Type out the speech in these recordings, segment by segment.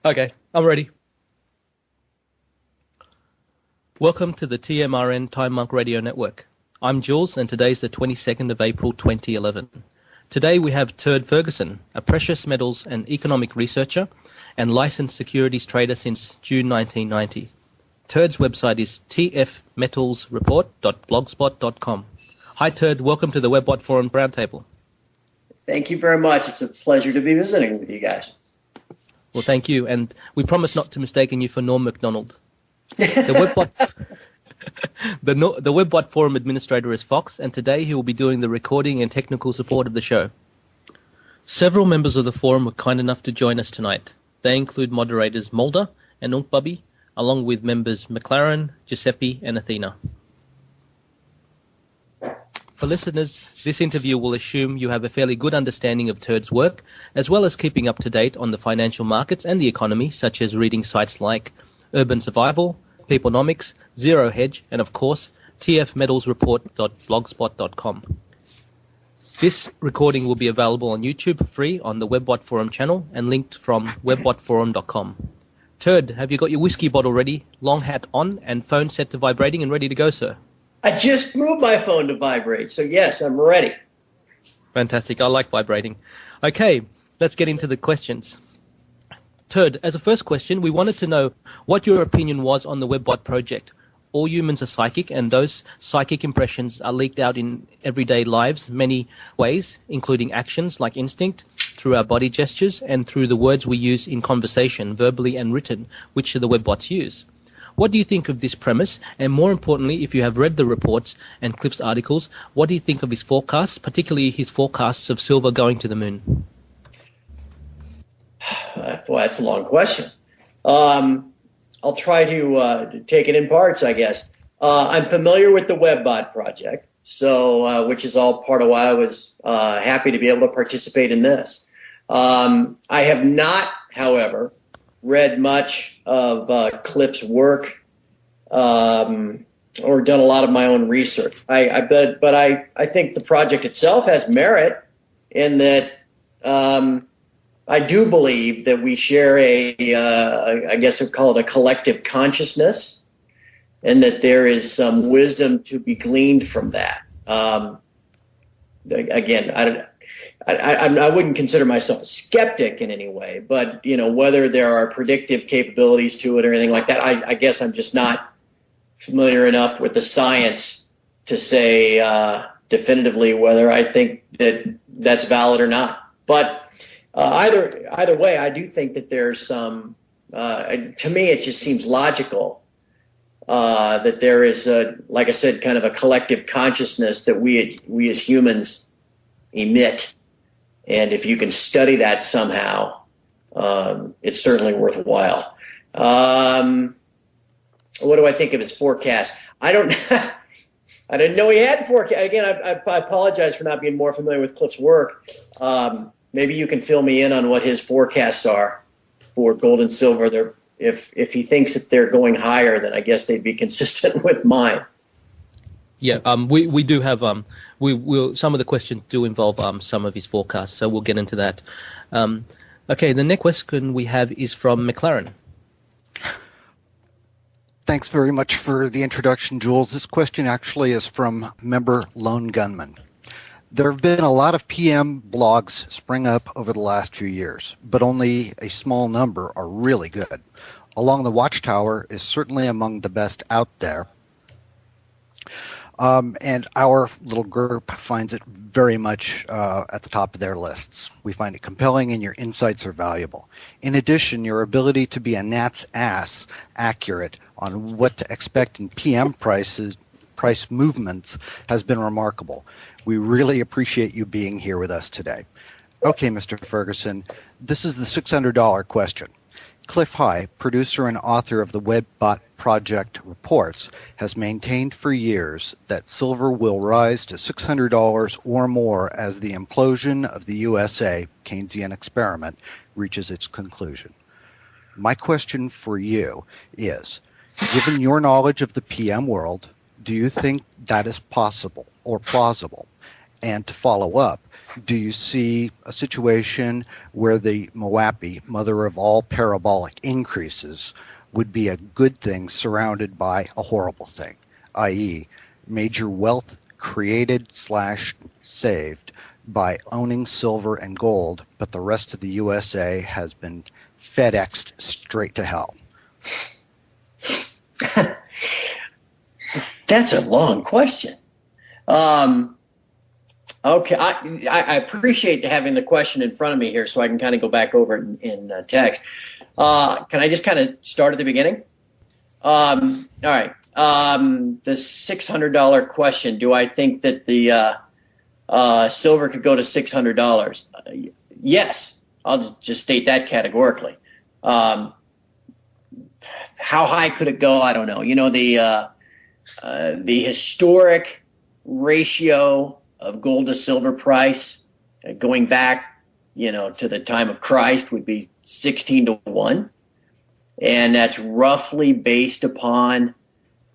Okay, I'm ready. Welcome to the TMRN Time Monk Radio Network. I'm Jules, and today's the 22nd of April 2011. Today we have Turd Ferguson, a precious metals and economic researcher and licensed securities trader since June 1990. Turd's website is tfmetalsreport.blogspot.com. Hi Turd, welcome to the WebBot Forum Roundtable. Thank you very much. It's a pleasure to be visiting with you guys. Well, thank you, and we promise not to mistaken you for Norm MacDonald. The WebBot Forum administrator is Fox, and today he will be doing the recording and technical support of the show. Several members of the forum were kind enough to join us tonight. They include moderators Mulder and Unkbubby, along with members McLaren, Giuseppe, and Athena. For listeners, this interview will assume you have a fairly good understanding of Turd's work, as well as keeping up to date on the financial markets and the economy, such as reading sites like Urban Survival, Peoplenomics, Zero Hedge, and of course, tfmetalsreport.blogspot.com. This recording will be available on YouTube for free on the WebBot Forum channel and linked from webbotforum.com. Turd, have you got your whiskey bottle ready, long hat on, and phone set to vibrating and ready to go, sir? I just moved my phone to vibrate, so yes, I'm ready. Fantastic. I like vibrating. Okay, let's get into the questions. Turd, as a first question, we wanted to know what your opinion was on the WebBot project. All humans are psychic, and those psychic impressions are leaked out in everyday lives many ways, including actions like instinct, through our body gestures, and through the words we use in conversation, verbally and written, which the WebBots use. What do you think of this premise? And more importantly, if you have read the reports and Cliff's articles, what do you think of his forecasts, particularly his forecasts of silver going to the moon? Boy, that's a long question. I'll try to take it in parts, I guess. I'm familiar with the WebBot project, so which is all part of why I was happy to be able to participate in this. I have not, however, read much of Cliff's work or done a lot of my own research. I think the project itself has merit in that I do believe that we share I guess I'd call it a collective consciousness, and that there is some wisdom to be gleaned from that. Again, I wouldn't consider myself a skeptic in any way, but whether there are predictive capabilities to it or anything like that, I guess I'm just not familiar enough with the science to say definitively whether I think that that's valid or not. But either way, I do think that there's some. To me, it just seems logical that there is, like I said, kind of a collective consciousness that we as humans emit. And if you can study that somehow, it's certainly worthwhile. What do I think of his forecast? I didn't know he had forecast. Again, I apologize for not being more familiar with Cliff's work. Maybe you can fill me in on what his forecasts are for gold and silver. If he thinks that they're going higher, then I guess they'd be consistent with mine. Yeah, we do have we'll some of the questions do involve some of his forecasts, so we'll get into that. Okay, the next question we have is from McLaren. Thanks very much for the introduction, Jules. This question actually is from member Lone Gunman. There have been a lot of PM blogs spring up over the last few years, but only a small number are really good. Along the Watchtower is certainly among the best out there. And our little group finds it very much at the top of their lists. We find it compelling and your insights are valuable. In addition, your ability to be a gnat's ass accurate on what to expect in PM price movements has been remarkable. We really appreciate you being here with us today. Okay, Mr. Ferguson, this is the $600 question. Cliff High, producer and author of the WebBot Project reports, has maintained for years that silver will rise to $600 or more as the implosion of the USA Keynesian experiment reaches its conclusion. My question for you is, given your knowledge of the PM world, do you think that is possible or plausible? And to follow up, Do you see a situation where the MOAPI, mother of all parabolic increases, would be a good thing surrounded by a horrible thing, i.e., major wealth created / saved by owning silver and gold, but the rest of the USA has been FedExed straight to hell? That's a long question. Okay, I appreciate having the question in front of me here so I can kind of go back over it in text. Can I just kind of start at the beginning? All right. The $600 question, do I think that the silver could go to $600? Yes, I'll just state that categorically. How high could it go? I don't know. You know, the historic ratio of gold to silver price going back, you know, to the time of Christ would be 16 to 1. And that's roughly based upon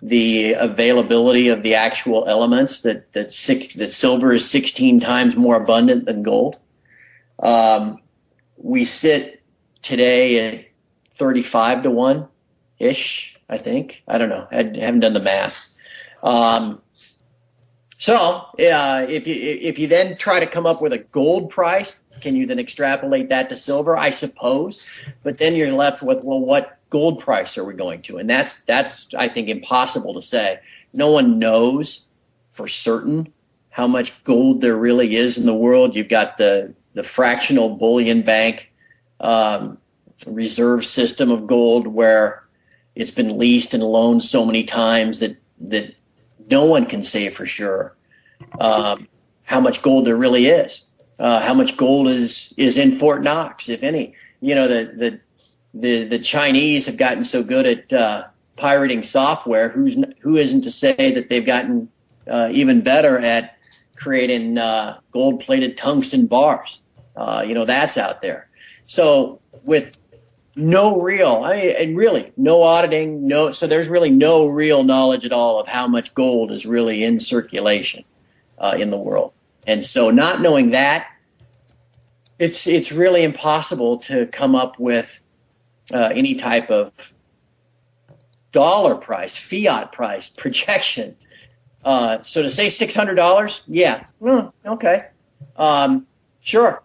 the availability of the actual elements that silver is 16 times more abundant than gold. We sit today at 35 to 1 ish, I think. I don't know. I haven't done the math. So if you then try to come up with a gold price, can you then extrapolate that to silver? I suppose, but then you're left with, well, what gold price are we going to? And that's I think impossible to say. No one knows for certain how much gold there really is in the world. You've got the fractional bullion bank reserve system of gold where it's been leased and loaned so many times that no one can say for sure how much gold there really is. How much gold is in Fort Knox, if any. You know, the Chinese have gotten so good at pirating software. Who isn't to say that they've gotten even better at creating gold-plated tungsten bars? You know, that's out there. So with no real, and really no auditing, so there's really no real knowledge at all of how much gold is really in circulation in the world. And so not knowing that, it's really impossible to come up with any type of dollar price, fiat price projection. So to say $600, yeah, okay, sure.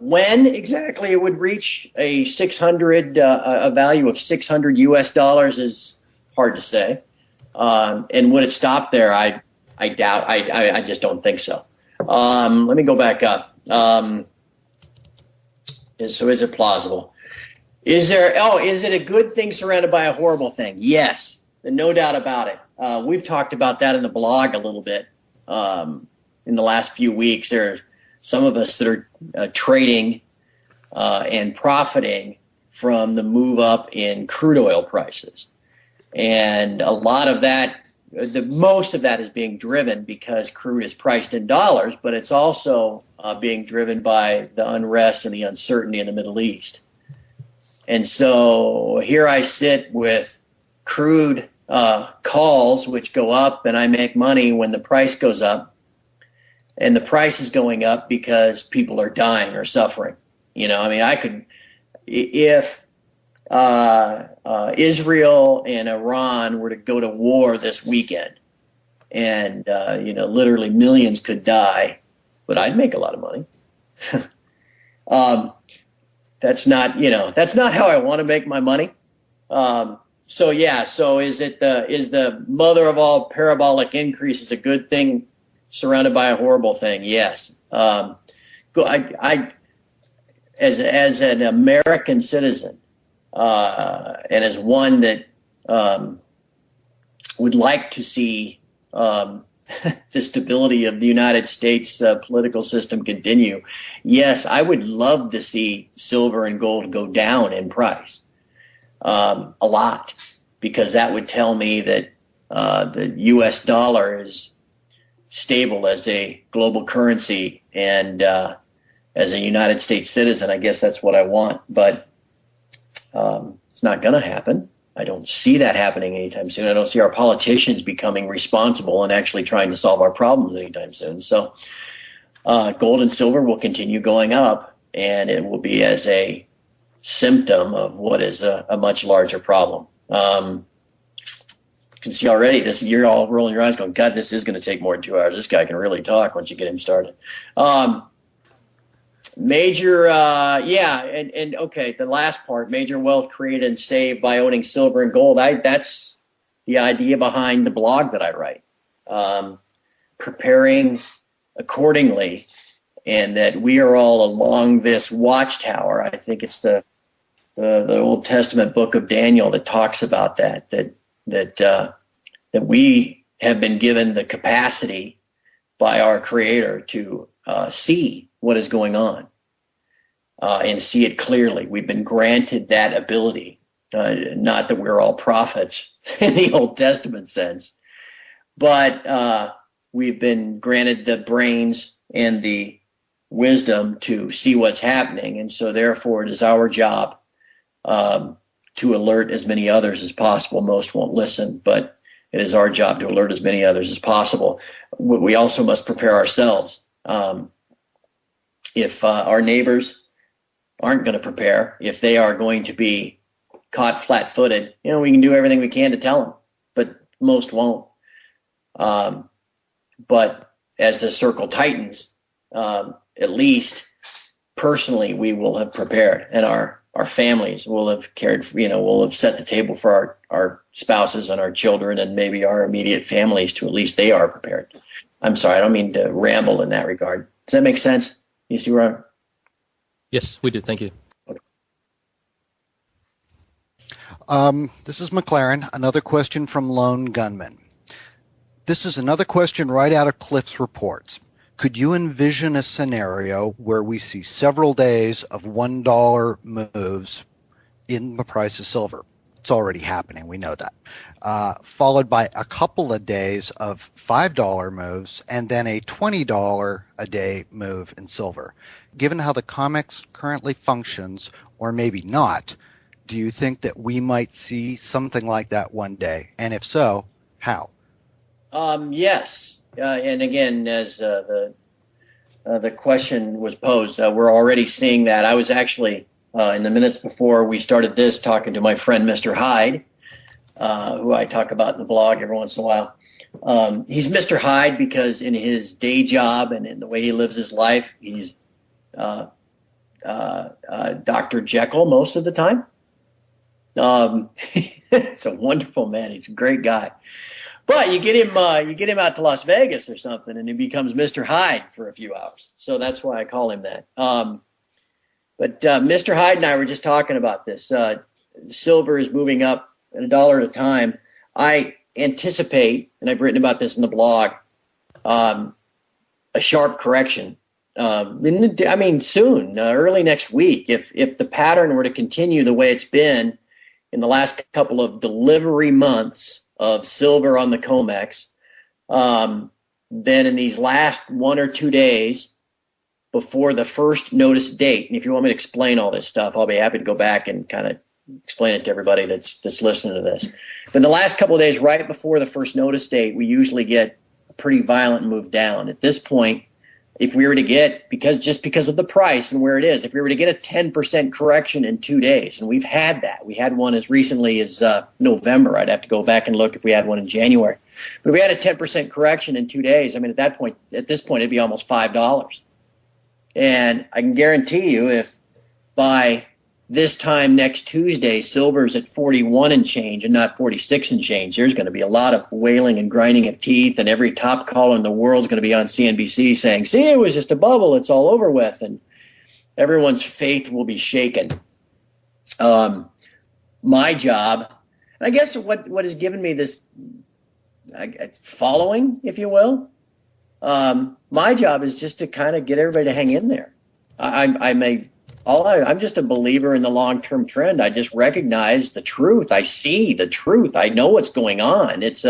When exactly it would reach a value of $600 US is hard to say. And would it stop there? I doubt. I just don't think so. Let me go back up. So is it plausible? Is it a good thing surrounded by a horrible thing? Yes, no doubt about it. We've talked about that in the blog a little bit in the last few weeks. There are some of us that are trading and profiting from the move up in crude oil prices. And a lot of that, most of that is being driven because crude is priced in dollars, but it's also being driven by the unrest and the uncertainty in the Middle East. And so here I sit with crude calls, which go up, and I make money when the price goes up. And the price is going up because people are dying or suffering. You know, I mean, I could, if Israel and Iran were to go to war this weekend, and literally millions could die, but I'd make a lot of money. That's not how I want to make my money. So is the mother of all parabolic increases a good thing surrounded by a horrible thing? Yes. I as an American citizen, and as one that would like to see the stability of the United States political system continue, yes, I would love to see silver and gold go down in price a lot, because that would tell me that the U.S. dollar is stable as a global currency, and as a United States citizen, I guess that's what I want. But it's not going to happen. I don't see that happening anytime soon. I don't see our politicians becoming responsible and actually trying to solve our problems anytime soon. So Gold and silver will continue going up, and it will be as a symptom of what is a much larger problem. You can see already this, you're all rolling your eyes going, God, this is going to take more than 2 hours. This guy can really talk once you get him started. Okay, the last part, major wealth created and saved by owning silver and gold. That's the idea behind the blog that I write. Preparing accordingly, and that we are all along this watchtower. I think it's the Old Testament book of Daniel that talks about that we have been given the capacity by our Creator to see what is going on and see it clearly. We've been granted that ability. Not that we're all prophets in the Old Testament sense, but we've been granted the brains and the wisdom to see what's happening. And so therefore it is our job to alert as many others as possible. Most won't listen, but it is our job to alert as many others as possible. We also must prepare ourselves. If our neighbors aren't going to prepare, if they are going to be caught flat-footed, we can do everything we can to tell them, but most won't. But as the circle tightens, at least personally, we will have prepared, and our families will have we'll have set the table for our spouses and our children and maybe our immediate families to at least they are prepared. I'm sorry, I don't mean to ramble in that regard. Does that make sense? You see where I'm? Yes, we do. Thank you. This is McLaren. Another question from Lone Gunman. This is another question right out of Cliff's reports. Could you envision a scenario where we see several days of $1 moves in the price of silver? It's already happening. We know that. Followed by a couple of days of $5 moves and then a $20 a day move in silver. Given how the COMEX currently functions, or maybe not, do you think that we might see something like that one day? And if so, how? Yes. And again, as the question was posed, we're already seeing that. I was actually, in the minutes before we started this, talking to my friend Mr. Hyde, who I talk about in the blog every once in a while. He's Mr. Hyde because in his day job and in the way he lives his life, he's Dr. Jekyll most of the time. It's a wonderful man. He's a great guy. But you get him out to Las Vegas or something, and he becomes Mr. Hyde for a few hours. So that's why I call him that. But Mr. Hyde and I were just talking about this. Silver is moving up at $1 at a time. I anticipate, and I've written about this in the blog, a sharp correction. Soon, early next week. If the pattern were to continue the way it's been in the last couple of delivery months of silver on the COMEX, then in these last 1 or 2 days before the first notice date, and if you want me to explain all this stuff, I'll be happy to go back and kind of explain it to everybody that's listening to this. But in the last couple of days right before the first notice date, we usually get a pretty violent move down. At this point, if we were to get, because of the price and where it is, if we were to get a 10% correction in 2 days, and we've had that. We had one as recently as November. I'd have to go back and look if we had one in January. But if we had a 10% correction in 2 days, at this point, it'd be almost $5. And I can guarantee you if by this time next Tuesday, silver's at 41 and change and not 46 and change, there's going to be a lot of wailing and grinding of teeth, and every top caller in the world is going to be on CNBC saying, see, it was just a bubble, it's all over with, and everyone's faith will be shaken. My job, and I guess what has given me this following, if you will, my job is just to kind of get everybody to hang in there. I'm just a believer in the long-term trend. I just recognize the truth. I see the truth. I know what's going on. It's